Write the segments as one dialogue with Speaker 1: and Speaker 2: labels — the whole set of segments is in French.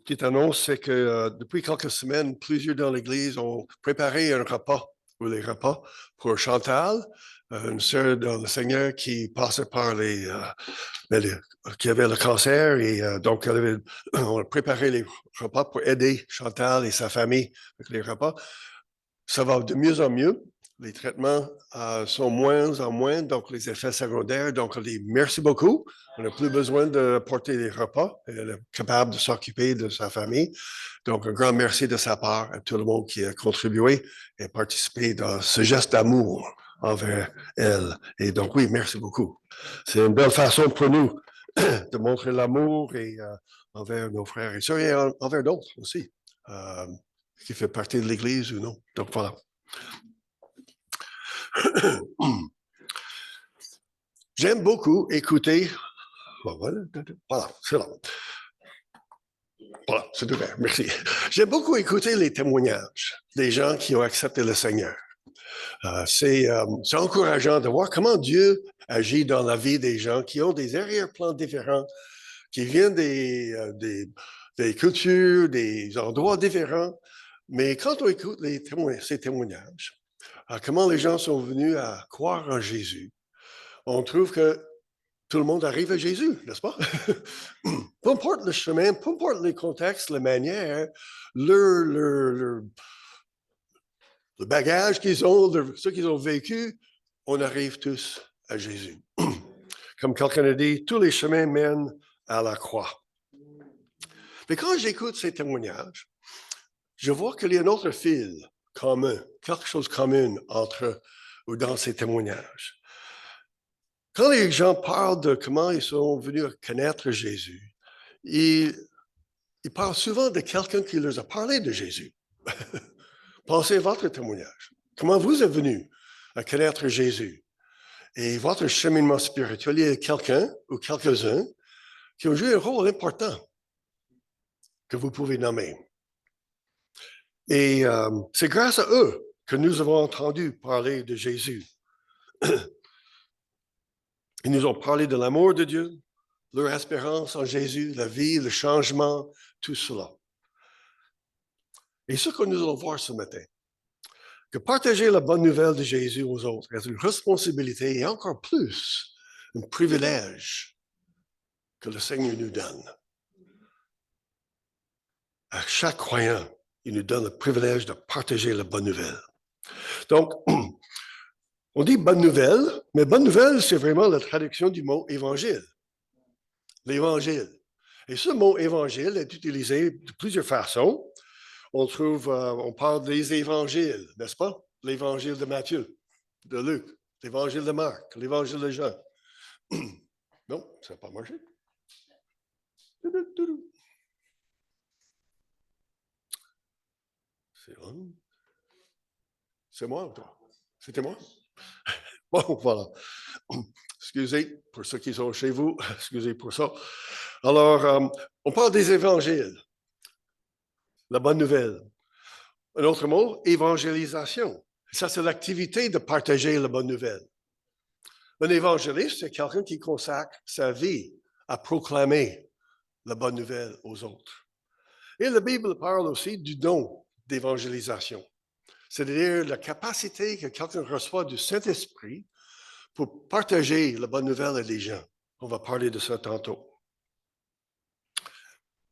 Speaker 1: Petite annonce, c'est que depuis quelques semaines, plusieurs dans l'Église ont préparé un repas, ou les repas, pour Chantal, une sœur dans le Seigneur qui passait par qui avait le cancer, et donc on a préparé les repas pour aider Chantal et sa famille avec les repas. Ça va de mieux en mieux. Les traitements sont moins en moins, donc les effets secondaires. Donc, on dit merci beaucoup. On n'a plus besoin de porter les repas. Elle est capable de s'occuper de sa famille. Donc, un grand merci de sa part à tout le monde qui a contribué et participé dans ce geste d'amour envers elle. Et donc, oui, merci beaucoup. C'est une belle façon pour nous de montrer l'amour et envers nos frères et sœurs et envers d'autres aussi, qui fait partie de l'Église ou non. Donc, voilà. J'aime beaucoup écouter. Voilà, c'est là. Voilà, c'est tout bien. Merci. J'aime beaucoup écouter les témoignages des gens qui ont accepté le Seigneur. C'est encourageant de voir comment Dieu agit dans la vie des gens qui ont des arrière-plans différents, qui viennent des cultures, des endroits différents. Mais quand on écoute ces témoignages, comment les gens sont venus à croire en Jésus, on trouve que tout le monde arrive à Jésus, n'est-ce pas? Peu importe le chemin, peu importe les contextes, la manière, le bagage qu'ils ont, ce qu'ils ont vécu, on arrive tous à Jésus. Comme quelqu'un a dit, tous les chemins mènent à la croix. Mais quand j'écoute ces témoignages, je vois qu'il y a un autre fil commun, quelque chose de commun entre ou dans ces témoignages. Quand les gens parlent de comment ils sont venus connaître Jésus, ils parlent souvent de quelqu'un qui leur a parlé de Jésus. Pensez à votre témoignage. Comment vous êtes venu à connaître Jésus? Et votre cheminement spirituel, il y a quelqu'un ou quelques-uns qui ont joué un rôle important que vous pouvez nommer. Et c'est grâce à eux que nous avons entendu parler de Jésus. Ils nous ont parlé de l'amour de Dieu, leur espérance en Jésus, la vie, le changement, tout cela. Et ce que nous allons voir ce matin, que partager la bonne nouvelle de Jésus aux autres est une responsabilité et encore plus un privilège que le Seigneur nous donne. À chaque croyant, il nous donne le privilège de partager la bonne nouvelle. Donc, on dit bonne nouvelle, mais bonne nouvelle, c'est vraiment la traduction du mot évangile. L'évangile. Et ce mot évangile est utilisé de plusieurs façons. On parle des évangiles, n'est-ce pas? L'évangile de Matthieu, de Luc, l'évangile de Marc, l'évangile de Jean. Non, ça n'a pas marché. C'est moi ou toi? C'était moi? Bon, voilà. Excusez pour ceux qui sont chez vous, excusez pour ça. Alors, on parle des évangiles, la bonne nouvelle. Un autre mot, évangélisation. Ça, c'est l'activité de partager la bonne nouvelle. Un évangéliste, c'est quelqu'un qui consacre sa vie à proclamer la bonne nouvelle aux autres. Et la Bible parle aussi du don d'évangélisation, c'est-à-dire la capacité que quelqu'un reçoit du Saint-Esprit pour partager la bonne nouvelle à des gens. On va parler de ça tantôt.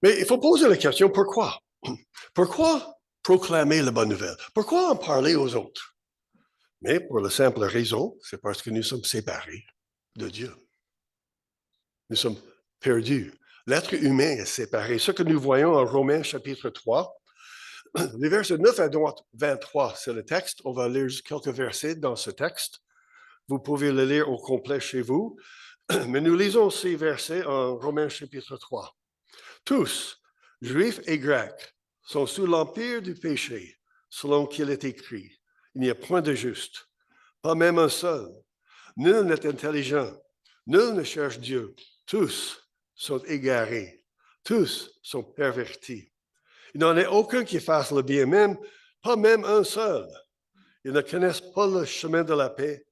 Speaker 1: Mais il faut poser la question, pourquoi? Pourquoi proclamer la bonne nouvelle? Pourquoi en parler aux autres? Mais pour la simple raison, c'est parce que nous sommes séparés de Dieu. Nous sommes perdus. L'être humain est séparé. Ce que nous voyons en Romains chapitre 3, les versets 9 à 23, c'est le texte. On va lire quelques versets dans ce texte. Vous pouvez le lire au complet chez vous. Mais nous lisons ces versets en Romains chapitre 3. Tous, juifs et grecs, sont sous l'empire du péché, selon qu'il est écrit. Il n'y a point de juste, pas même un seul. Nul n'est intelligent, nul ne cherche Dieu. Tous sont égarés, tous sont pervertis. Il n'en est aucun qui fasse le bien, même, pas même un seul. Ils ne connaissent pas le chemin de la paix.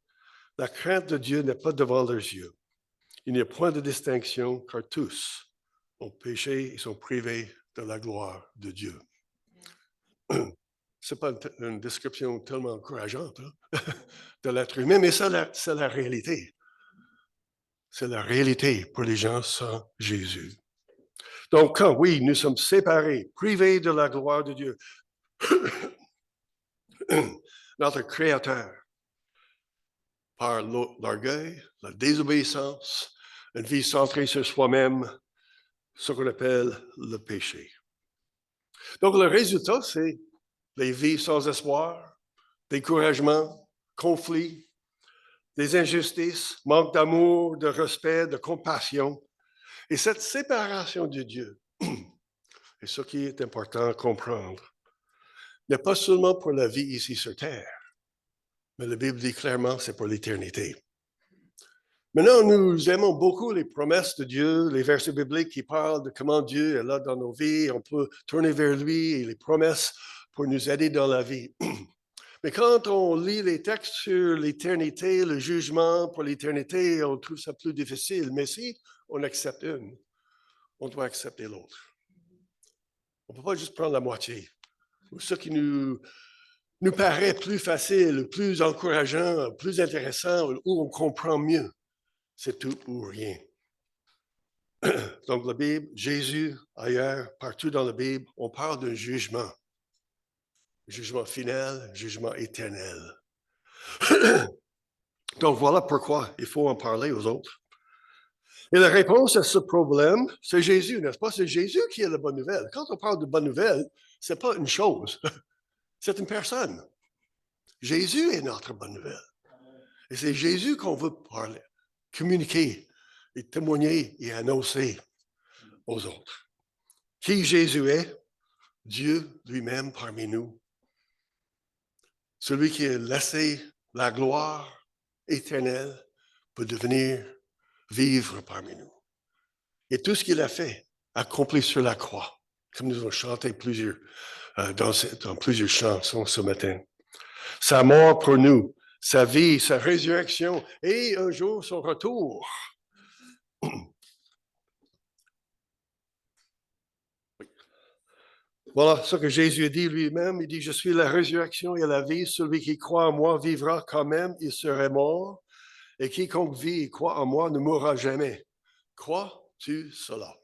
Speaker 1: La crainte de Dieu n'est pas devant leurs yeux. Il n'y a point de distinction, car tous ont péché et sont privés de la gloire de Dieu. Ce n'est pas une description tellement encourageante de l'être humain, mais c'est la réalité. C'est la réalité pour les gens sans Jésus. Donc, quand oui, nous sommes séparés, privés de la gloire de Dieu, notre Créateur, par l'orgueil, la désobéissance, une vie centrée sur soi-même, ce qu'on appelle le péché. Donc, le résultat, c'est des vies sans espoir, découragement, conflits, des injustices, manque d'amour, de respect, de compassion. Et cette séparation de Dieu, et ce qui est important à comprendre, n'est pas seulement pour la vie ici sur Terre, mais la Bible dit clairement que c'est pour l'éternité. Maintenant, nous aimons beaucoup les promesses de Dieu, les versets bibliques qui parlent de comment Dieu est là dans nos vies, on peut tourner vers lui et les promesses pour nous aider dans la vie. Mais quand on lit les textes sur l'éternité, le jugement pour l'éternité, on trouve ça plus difficile. Mais si on accepte une, on doit accepter l'autre. On ne peut pas juste prendre la moitié. Ce qui nous paraît plus facile, plus encourageant, plus intéressant, où on comprend mieux, c'est tout ou rien. Donc la Bible, Jésus, ailleurs, partout dans la Bible, on parle d'un jugement. Jugement final, jugement éternel. Donc voilà pourquoi il faut en parler aux autres. Et la réponse à ce problème, c'est Jésus, n'est-ce pas? C'est Jésus qui est la bonne nouvelle. Quand on parle de bonne nouvelle, ce n'est pas une chose, c'est une personne. Jésus est notre bonne nouvelle. Et c'est Jésus qu'on veut parler, communiquer, et témoigner et annoncer aux autres. Qui Jésus est? Dieu lui-même parmi nous. Celui qui a laissé la gloire éternelle pour devenir vivre parmi nous. Et tout ce qu'il a fait, accompli sur la croix, comme nous avons chanté dans plusieurs chansons ce matin. Sa mort pour nous, sa vie, sa résurrection et un jour son retour. Voilà ce que Jésus a dit lui-même. Il dit, je suis la résurrection et la vie. Celui qui croit en moi vivra quand même, il serait mort. Et quiconque vit et croit en moi ne mourra jamais. Crois-tu cela?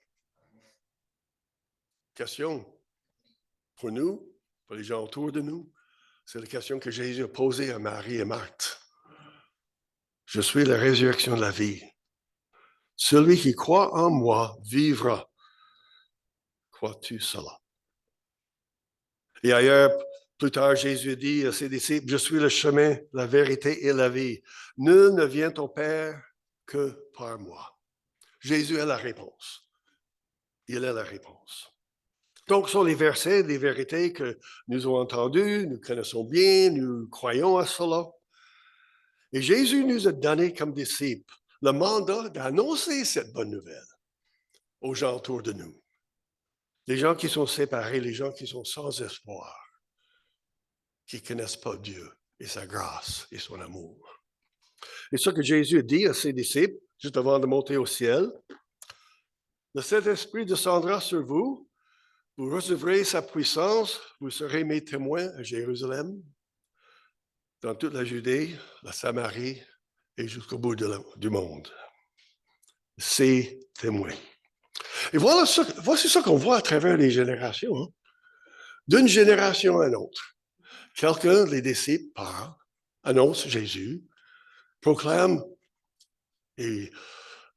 Speaker 1: Question pour nous, pour les gens autour de nous. C'est la question que Jésus a posée à Marie et Marthe. Je suis la résurrection de la vie. Celui qui croit en moi vivra. Crois-tu cela? Et ailleurs, plus tard, Jésus dit à ses disciples, je suis le chemin, la vérité et la vie. Nul ne vient au Père que par moi. Jésus est la réponse. Il est la réponse. Donc, ce sont les versets, les vérités que nous avons entendues, nous connaissons bien, nous croyons à cela. Et Jésus nous a donné comme disciples le mandat d'annoncer cette bonne nouvelle aux gens autour de nous. Les gens qui sont séparés, les gens qui sont sans espoir, qui ne connaissent pas Dieu et sa grâce et son amour. Et ce que Jésus a dit à ses disciples, juste avant de monter au ciel, le Saint-Esprit descendra sur vous, vous recevrez sa puissance, vous serez mes témoins à Jérusalem, dans toute la Judée, la Samarie et jusqu'au bout du monde. Ses témoins. Et voici ce qu'on voit à travers les générations. Hein. D'une génération à une autre, quelqu'un, les disciples, parle, annonce Jésus, proclame et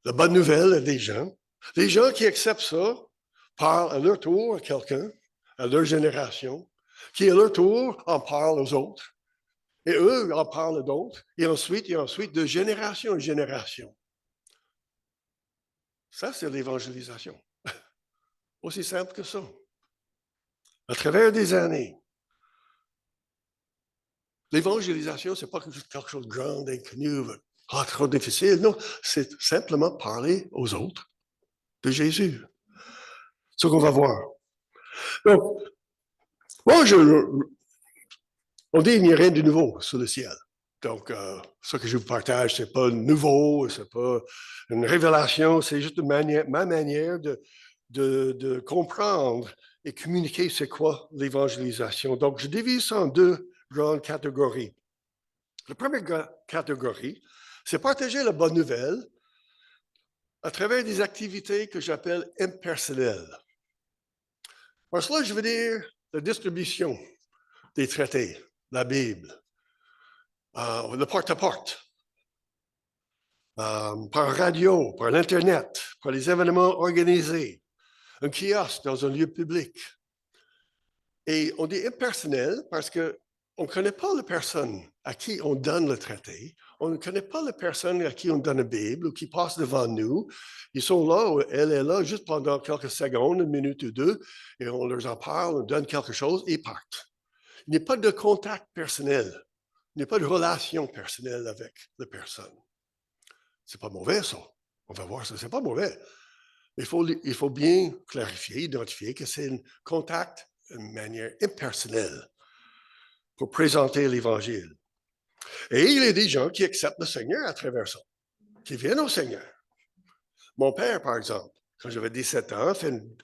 Speaker 1: la bonne nouvelle à des gens. Les gens qui acceptent ça parlent à leur tour à quelqu'un, à leur génération, qui à leur tour en parle aux autres. Et eux en parlent à d'autres. Et ensuite, de génération en génération. Ça, c'est l'évangélisation. Aussi simple que ça. À travers des années. L'évangélisation, ce n'est pas quelque chose de grand, d'inconnu, trop difficile. Non, c'est simplement parler aux autres de Jésus. C'est ce qu'on va voir. Donc, moi, on dit qu'il n'y a rien de nouveau sous le ciel. Donc, ce que je vous partage, ce n'est pas nouveau, ce n'est pas une révélation, c'est juste ma manière de comprendre et communiquer c'est quoi l'évangélisation. Donc, je divise ça en deux grandes catégories. La première catégorie, c'est partager la bonne nouvelle à travers des activités que j'appelle impersonnelles. Par cela, je veux dire la distribution des traités, la Bible, le porte-à-porte, par radio, par l'Internet, par les événements organisés, un kiosque dans un lieu public. Et on dit impersonnel parce qu'on ne connaît pas la personne à qui on donne le traité. On ne connaît pas la personne à qui on donne la Bible ou qui passe devant nous. Ils sont là, ou elle est là juste pendant quelques secondes, une minute ou deux, et on leur en parle, on donne quelque chose et ils partent. Il n'y a pas de contact personnel. Il n'y a pas de relation personnelle avec la personne. C'est pas mauvais, ça. On va voir ça. C'est pas mauvais. Il faut bien clarifier, identifier que c'est un contact d'une manière impersonnelle pour présenter l'Évangile. Et il y a des gens qui acceptent le Seigneur à travers ça, qui viennent au Seigneur. Mon père, par exemple, quand j'avais 17 ans, fait une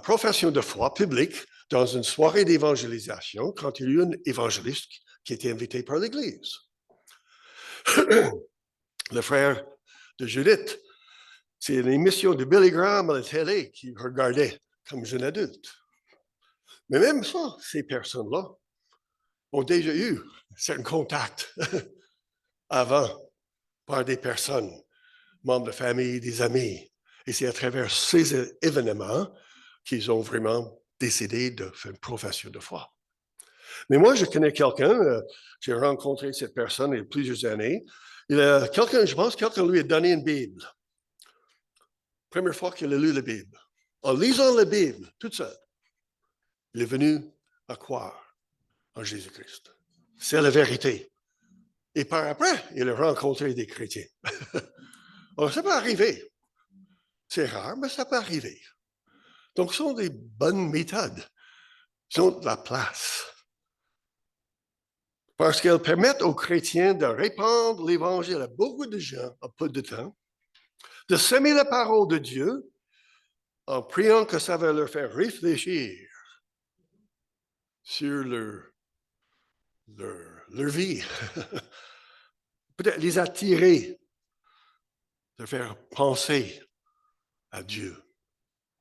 Speaker 1: profession de foi publique dans une soirée d'évangélisation quand il y a eu un évangéliste qui était invité par l'Église. Le frère de Judith, c'est une émission de Billy Graham à la télé qu'il regardait comme jeune adulte. Mais même ça, ces personnes-là ont déjà eu certains contacts avant par des personnes, membres de famille, des amis. Et c'est à travers ces événements qu'ils ont vraiment décidé de faire une profession de foi. Mais moi, je connais quelqu'un, j'ai rencontré cette personne il y a plusieurs années. Je pense que quelqu'un lui a donné une Bible. Première fois qu'il a lu la Bible. En lisant la Bible, toute seule, il est venu à croire en Jésus-Christ. C'est la vérité. Et par après, il a rencontré des chrétiens. Alors, ça peut arriver. C'est rare, mais ça peut arriver. Donc, ce sont des bonnes méthodes. Ils ont de la place. Parce qu'elles permettent aux chrétiens de répandre l'Évangile à beaucoup de gens en peu de temps, de semer la parole de Dieu en priant que ça va leur faire réfléchir sur leur vie. Peut-être les attirer, de faire penser à Dieu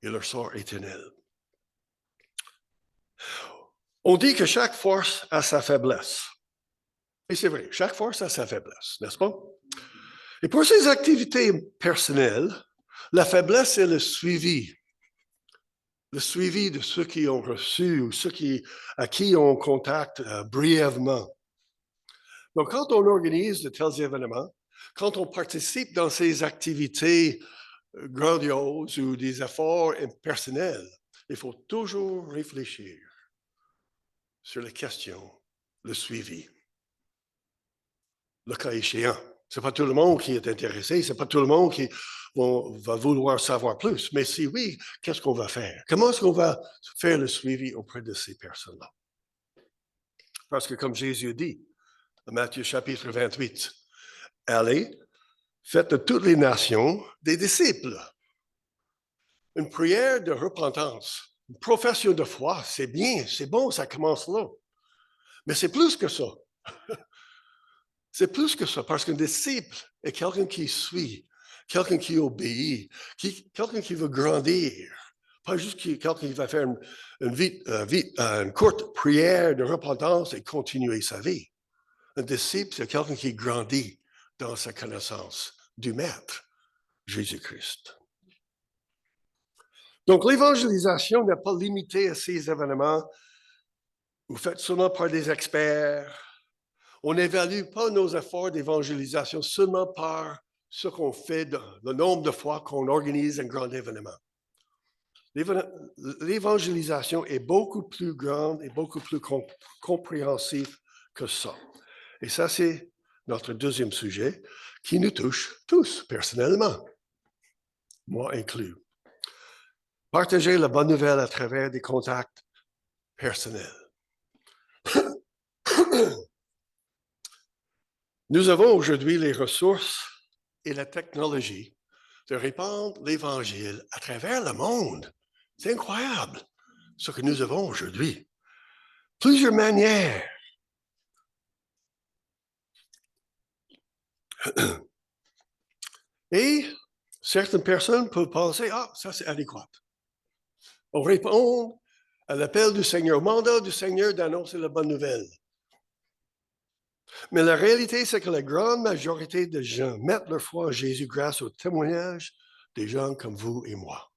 Speaker 1: et leur sort éternel. On dit que chaque force a sa faiblesse. Et c'est vrai, chaque force a sa faiblesse, n'est-ce pas? Et pour ces activités personnelles, la faiblesse, c'est le suivi. Le suivi de ceux qui ont reçu ou ceux à qui on contacte brièvement. Donc, quand on organise de tels événements, quand on participe dans ces activités grandioses ou des efforts personnels, il faut toujours réfléchir sur la question, le suivi. Le cas échéant. Ce n'est pas tout le monde qui est intéressé, ce n'est pas tout le monde qui va vouloir savoir plus. Mais si oui, qu'est-ce qu'on va faire? Comment est-ce qu'on va faire le suivi auprès de ces personnes-là? Parce que comme Jésus dit, dans Matthieu chapitre 28, allez, faites de toutes les nations des disciples. Une prière de repentance, une profession de foi, c'est bien, c'est bon, ça commence là. Mais c'est plus que ça. C'est plus que ça, parce qu'un disciple est quelqu'un qui suit, quelqu'un qui obéit, quelqu'un qui veut grandir. Pas juste quelqu'un qui va faire une courte prière de repentance et continuer sa vie. Un disciple, c'est quelqu'un qui grandit dans sa connaissance du Maître, Jésus-Christ. Donc, l'évangélisation n'est pas limitée à ces événements ou faite seulement par des experts. On n'évalue pas nos efforts d'évangélisation seulement par ce qu'on fait, le nombre de fois qu'on organise un grand événement. L'évangélisation est beaucoup plus grande et beaucoup plus compréhensive que ça. Et ça, c'est notre deuxième sujet qui nous touche tous personnellement, moi inclus. Partager la bonne nouvelle à travers des contacts personnels. Nous avons aujourd'hui les ressources et la technologie de répandre l'Évangile à travers le monde. C'est incroyable ce que nous avons aujourd'hui. Plusieurs manières. Et certaines personnes peuvent penser, ah, ça c'est adéquat. On répond à l'appel du Seigneur, au mandat du Seigneur d'annoncer la bonne nouvelle. Mais la réalité, c'est que la grande majorité des gens mettent leur foi en Jésus grâce au témoignage des gens comme vous et moi.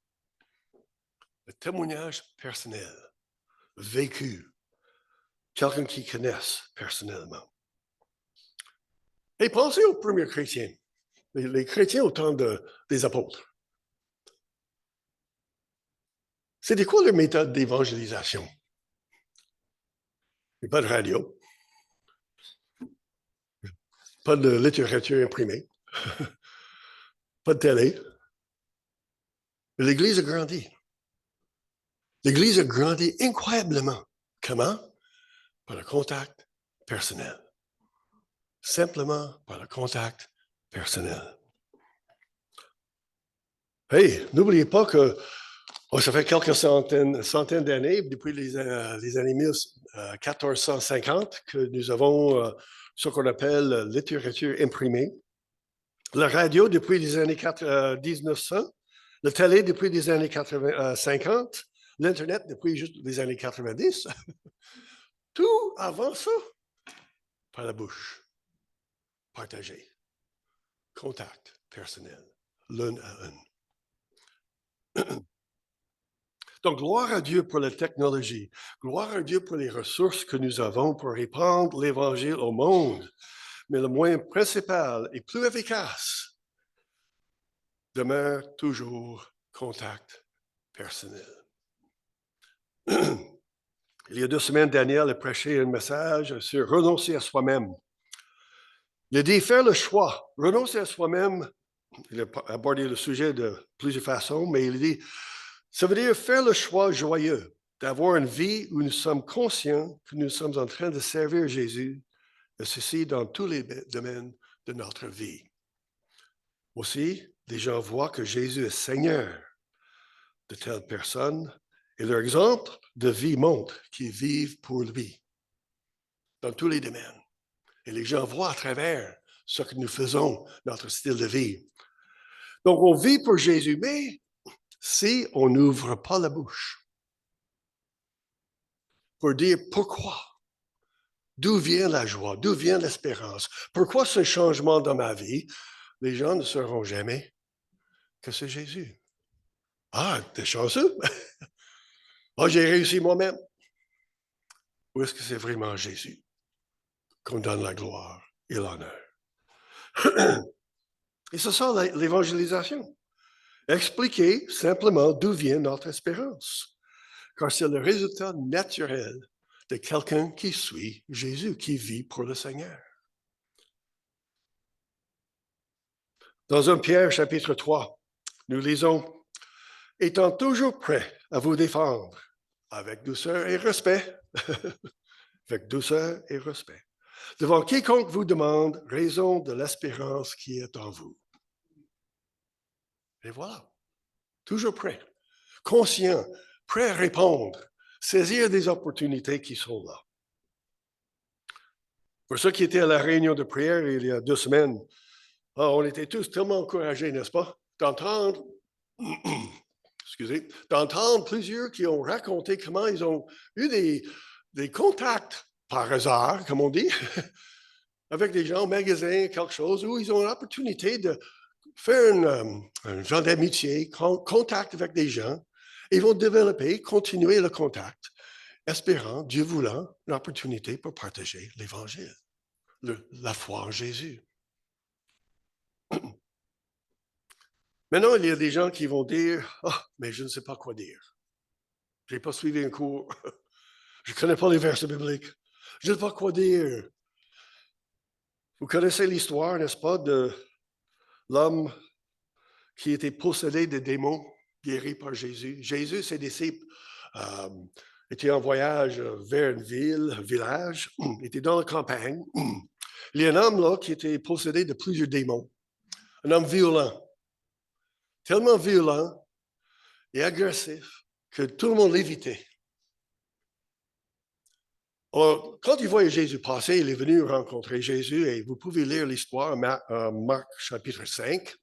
Speaker 1: Le témoignage personnel, vécu, quelqu'un qui connaisse personnellement. Et pensez aux premiers chrétiens, les chrétiens au temps des apôtres. C'était quoi leur méthode d'évangélisation? Il n'y a pas de radio, pas de littérature imprimée, pas de télé. Mais l'Église a grandi. L'Église a grandi incroyablement. Comment? Par le contact personnel. Simplement par le contact personnel. Hey, n'oubliez pas que ça fait quelques centaines d'années, depuis les années 1450, que nous avons ce qu'on appelle littérature imprimée. La radio depuis les années 1900, la télé depuis les années 50, l'Internet depuis juste les années 90. Tout avant ça, par la bouche, partagé, contact personnel, l'un à un. Donc, gloire à Dieu pour la technologie, gloire à Dieu pour les ressources que nous avons pour répandre l'Évangile au monde. Mais le moyen principal et plus efficace demeure toujours contact personnel. Il y a 2 semaines, Daniel a prêché un message sur renoncer à soi-même. Il a dit faire le choix, renoncer à soi-même. Il a abordé le sujet de plusieurs façons, mais il dit, ça veut dire faire le choix joyeux, d'avoir une vie où nous sommes conscients que nous sommes en train de servir Jésus, et ceci dans tous les domaines de notre vie. Aussi, les gens voient que Jésus est Seigneur de telles personnes, et leur exemple de vie montre qu'ils vivent pour lui, dans tous les domaines. Et les gens voient à travers ce que nous faisons, notre style de vie. Donc, on vit pour Jésus, mais si on n'ouvre pas la bouche pour dire pourquoi, d'où vient la joie, d'où vient l'espérance, pourquoi ce changement dans ma vie, les gens ne sauront jamais que c'est Jésus. Ah, t'es chanceux. Ah, j'ai réussi moi-même. Ou est-ce que c'est vraiment Jésus qu'on donne la gloire et l'honneur? Et c'est ça l'évangélisation. Expliquer simplement d'où vient notre espérance. Car c'est le résultat naturel de quelqu'un qui suit Jésus, qui vit pour le Seigneur. Dans 1 Pierre chapitre 3, nous lisons « Étant toujours prêt à vous défendre avec douceur et respect, avec douceur et respect, devant quiconque vous demande raison de l'espérance qui est en vous. » Et voilà, toujours prêt, conscient, prêt à répondre, saisir des opportunités qui sont là. Pour ceux qui étaient à la réunion de prière il y a 2 semaines, on était tous tellement encouragés, n'est-ce pas, d'entendre, d'entendre plusieurs qui ont raconté comment ils ont eu des contacts par hasard, comme on dit, avec des gens au magasin, quelque chose, où ils ont l'opportunité de faire un genre d'amitié, contact avec des gens. Ils vont développer, continuer le contact, espérant, Dieu voulant, une opportunité pour partager l'Évangile, la foi en Jésus. Maintenant, il y a des gens qui vont dire, « Ah, mais je ne sais pas quoi dire. Je n'ai pas suivi un cours. Je ne connais pas les versets bibliques. Je ne sais pas quoi dire. » Vous connaissez l'histoire, n'est-ce pas, de l'homme qui était possédé de démons, guéri par Jésus. Jésus, ses disciples, étaient en voyage vers une ville, un village, étaient dans la campagne. Il y a un homme là qui était possédé de plusieurs démons. Un homme violent. Tellement violent et agressif que tout le monde l'évitait. Alors, quand il voyait Jésus passer, il est venu rencontrer Jésus et vous pouvez lire l'histoire en Marc chapitre 5.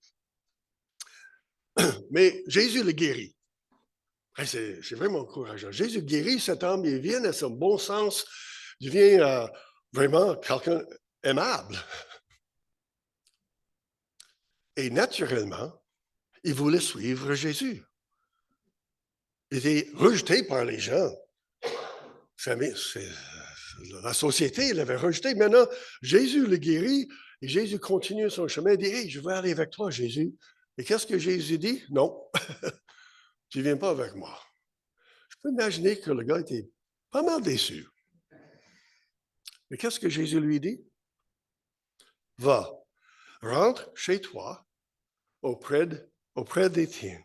Speaker 1: Mais Jésus le guérit. C'est vraiment encourageant. Jésus guérit cet homme, il vient à son bon sens, il devient vraiment quelqu'un aimable. Et naturellement, il voulait suivre Jésus. Il était rejeté par les gens. La société l'avait rejeté. Maintenant, Jésus le guérit et Jésus continue son chemin. Il dit, hey, je vais aller avec toi, Jésus. Et qu'est-ce que Jésus dit? Non, tu ne viens pas avec moi. Je peux imaginer que le gars était pas mal déçu. Mais qu'est-ce que Jésus lui dit? Va, rentre chez toi auprès des tiens.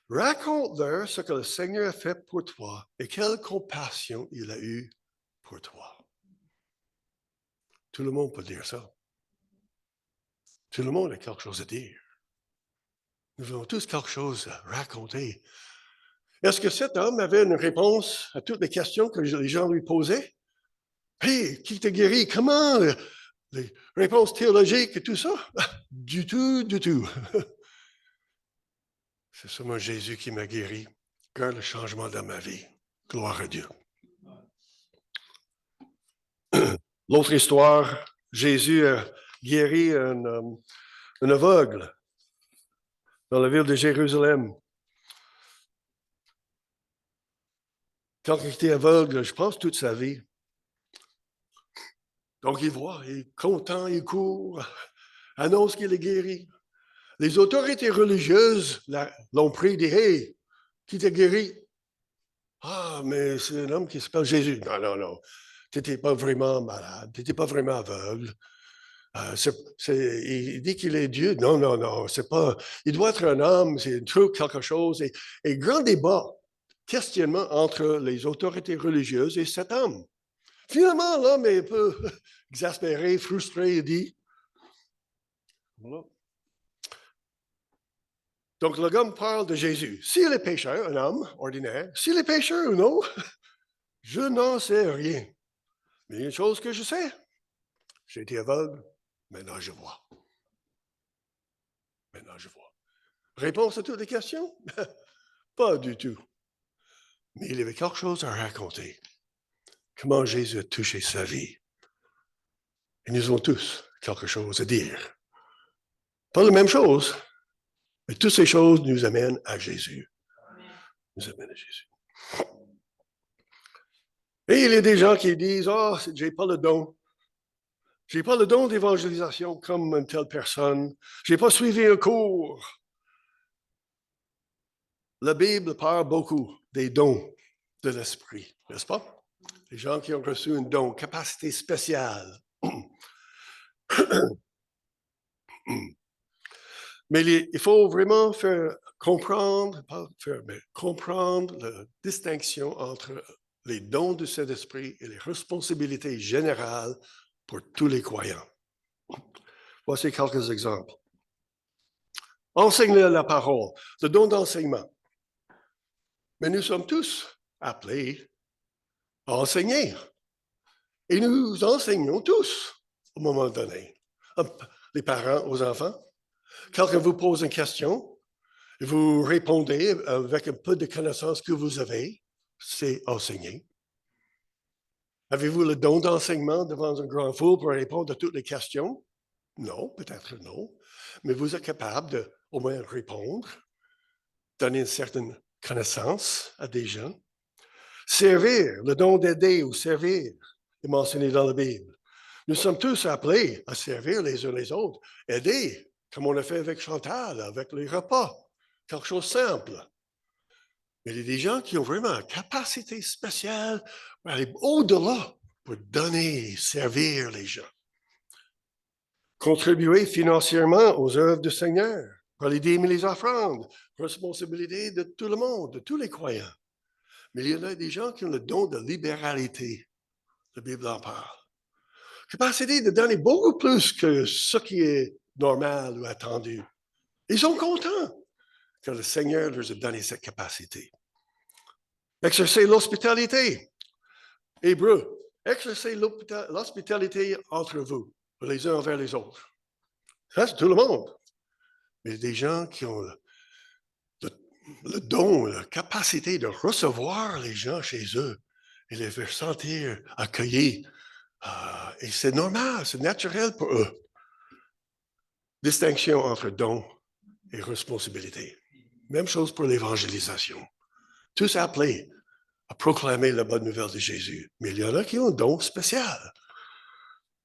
Speaker 1: Raconte-leur ce que le Seigneur a fait pour toi et quelle compassion il a eue pour toi. Tout le monde peut dire ça. Tout le monde a quelque chose à dire. Nous avons tous quelque chose à raconter. Est-ce que cet homme avait une réponse à toutes les questions que les gens lui posaient? Hey, qui t'a guéri? Comment? Les réponses théologiques et tout ça? Du tout, du tout. C'est seulement Jésus qui m'a guéri. Regarde le changement dans ma vie. Gloire à Dieu. L'autre histoire, Jésus a guéri un aveugle dans la ville de Jérusalem. Quand il était aveugle, je pense, toute sa vie. Donc, il voit, il est content, il court, annonce qu'il est guéri. Les autorités religieuses l'ont pris, dit, hey, qui t'a guéri? Ah, mais c'est un homme qui s'appelle Jésus. Non, non, non. Tu n'étais pas vraiment malade, tu n'étais pas vraiment aveugle. Il dit qu'il est Dieu. Non, non, non, c'est pas. Il doit être un homme, c'est un truc, quelque chose. Et grand débat, questionnement entre les autorités religieuses et cet homme. Finalement, l'homme est un peu exaspéré, frustré, il dit. Voilà. Donc, le gars parle de Jésus. S'il est pécheur, un homme ordinaire, s'il est pécheur ou non, je n'en sais rien. Mais il y a une chose que je sais. J'ai été aveugle, maintenant je vois. Maintenant je vois. Réponse à toutes les questions? Pas du tout. Mais il avait quelque chose à raconter. Comment Jésus a touché sa vie. Et nous avons tous quelque chose à dire. Pas la même chose, mais toutes ces choses nous amènent à Jésus. Nous amènent à Jésus. Et il y a des gens qui disent, oh, j'ai pas le don. J'ai pas le don d'évangélisation comme une telle personne. J'ai pas suivi un cours. La Bible parle beaucoup des dons de l'esprit, n'est-ce pas? Les gens qui ont reçu un don, capacité spéciale. Mais il faut vraiment comprendre la distinction entre les dons du Saint-Esprit et les responsabilités générales pour tous les croyants. Voici quelques exemples. Enseigner la parole, le don d'enseignement. Mais nous sommes tous appelés à enseigner. Et nous enseignons tous, au moment donné. Les parents aux enfants. Quelqu'un vous pose une question, vous répondez avec un peu de connaissances que vous avez, c'est enseigner. Avez-vous le don d'enseignement devant un grand foule pour répondre à toutes les questions? Non, peut-être non. Mais vous êtes capable de au moins répondre, donner une certaine connaissance à des gens. Servir, le don d'aider ou servir est mentionné dans la Bible. Nous sommes tous appelés à servir les uns les autres, aider, comme on l'a fait avec Chantal, avec les repas, quelque chose de simple. Mais il y a des gens qui ont vraiment une capacité spéciale pour aller au-delà, pour donner, servir les gens. Contribuer financièrement aux œuvres du Seigneur, pour les dîmes et les offrandes, responsabilité de tout le monde, de tous les croyants. Mais il y en a des gens qui ont le don de libéralité. La Bible en parle. capacité de donner beaucoup plus que ce qui est normal ou attendu. Ils sont contents que le Seigneur leur a donné cette capacité. Exercer l'hospitalité. Hébreu, exercer l'hospitalité entre vous, les uns envers les autres. Ça, c'est tout le monde. Mais des gens qui ont le don, la capacité de recevoir les gens chez eux et les faire sentir accueillis. Et c'est normal, c'est naturel pour eux. Distinction entre don et responsabilité. Même chose pour l'évangélisation. Tous appelés à proclamer la bonne nouvelle de Jésus. Mais il y en a qui ont un don spécial.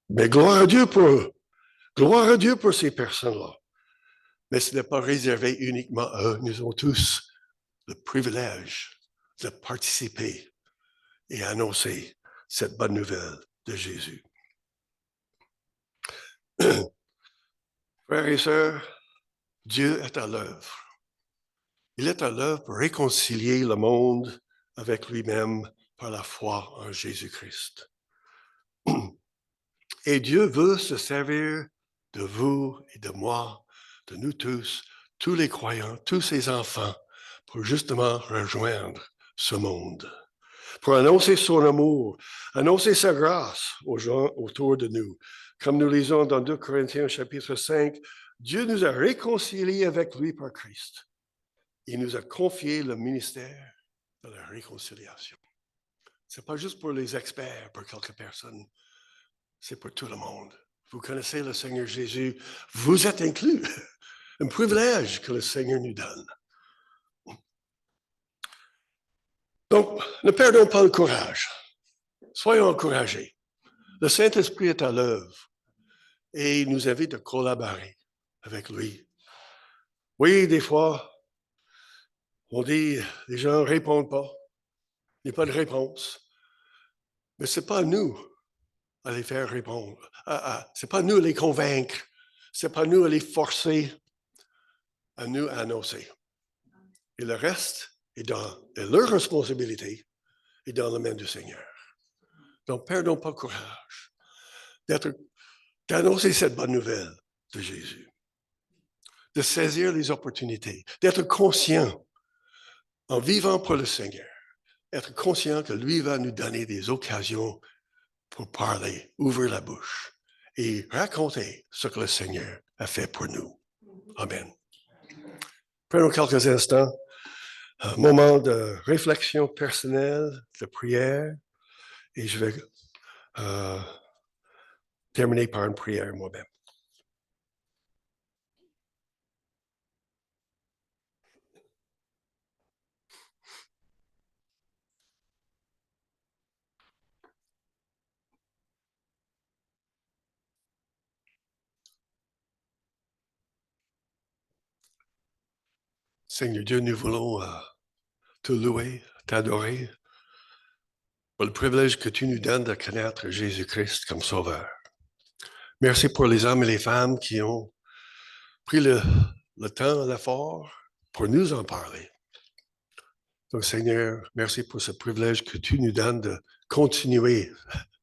Speaker 1: Mais gloire à Dieu pour eux. Gloire à Dieu pour ces personnes-là. Mais ce n'est pas réservé uniquement à eux. Nous avons tous le privilège de participer et annoncer cette bonne nouvelle de Jésus. Frères et sœurs, Dieu est à l'œuvre. Il est à l'œuvre pour réconcilier le monde avec lui-même par la foi en Jésus-Christ. Et Dieu veut se servir de vous et de moi, de nous tous les croyants, tous ses enfants, pour justement rejoindre ce monde, pour annoncer son amour, annoncer sa grâce aux gens autour de nous. Comme nous lisons dans 2 Corinthiens chapitre 5, Dieu nous a réconciliés avec lui par Christ. Il nous a confié le ministère de la réconciliation. Ce n'est pas juste pour les experts, pour quelques personnes, c'est pour tout le monde. Vous connaissez le Seigneur Jésus, vous êtes inclus. Un privilège que le Seigneur nous donne. Donc, ne perdons pas le courage. Soyons encouragés. Le Saint-Esprit est à l'œuvre et il nous invite à collaborer avec lui. Oui, des fois, on dit, les gens ne répondent pas. Il n'y a pas de réponse. Mais ce n'est pas à nous à les faire répondre. Ce n'est pas à nous à les convaincre. Ce n'est pas à nous à les forcer. À nous à annoncer. Et le reste est leur responsabilité est dans la main du Seigneur. Donc, perdons pas courage d'annoncer cette bonne nouvelle de Jésus, de saisir les opportunités, d'être conscient en vivant pour le Seigneur, être conscient que lui va nous donner des occasions pour parler, ouvrir la bouche et raconter ce que le Seigneur a fait pour nous. Amen. Prenons quelques instants, un moment de réflexion personnelle, de prière, et je vais terminer par une prière moi-même. Seigneur Dieu, nous voulons te louer, t'adorer pour le privilège que tu nous donnes de connaître Jésus-Christ comme Sauveur. Merci pour les hommes et les femmes qui ont pris le temps, l'effort pour nous en parler. Donc, Seigneur, merci pour ce privilège que tu nous donnes de continuer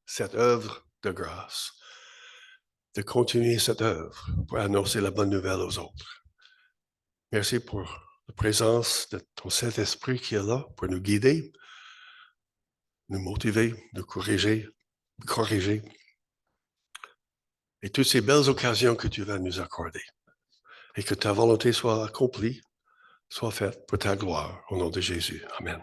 Speaker 1: cette œuvre de grâce, de continuer cette œuvre pour annoncer la bonne nouvelle aux autres. Merci pour la présence de ton Saint-Esprit qui est là pour nous guider, nous motiver, nous corriger, et toutes ces belles occasions que tu vas nous accorder. Et que ta volonté soit accomplie, soit faite pour ta gloire, au nom de Jésus. Amen.